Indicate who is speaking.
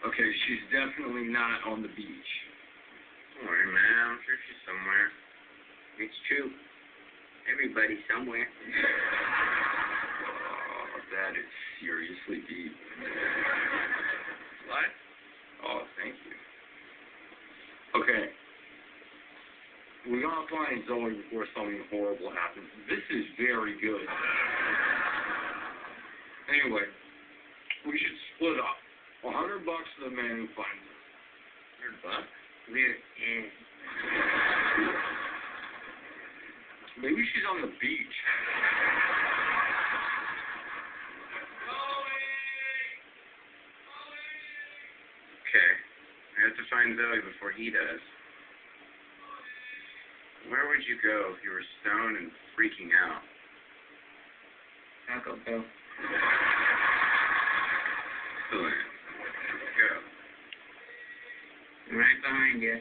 Speaker 1: Okay, she's definitely not on the beach.
Speaker 2: Don't worry, man. I'm sure she's somewhere.
Speaker 3: It's true. Everybody's somewhere.
Speaker 1: Oh, that is seriously deep.
Speaker 2: What?
Speaker 1: Oh, thank you. Okay. We gotta find Zoe before something horrible happens. This is very good. Anyway, we should split up. $100 to the man who finds us.
Speaker 2: $100?
Speaker 3: We're in.
Speaker 1: Maybe she's on the beach.
Speaker 2: Okay. I have to find Zoe before he does. Where would you go if you were stoned and freaking out?
Speaker 3: Taco Bell.
Speaker 2: Excellent. Go.
Speaker 3: I'm right behind you.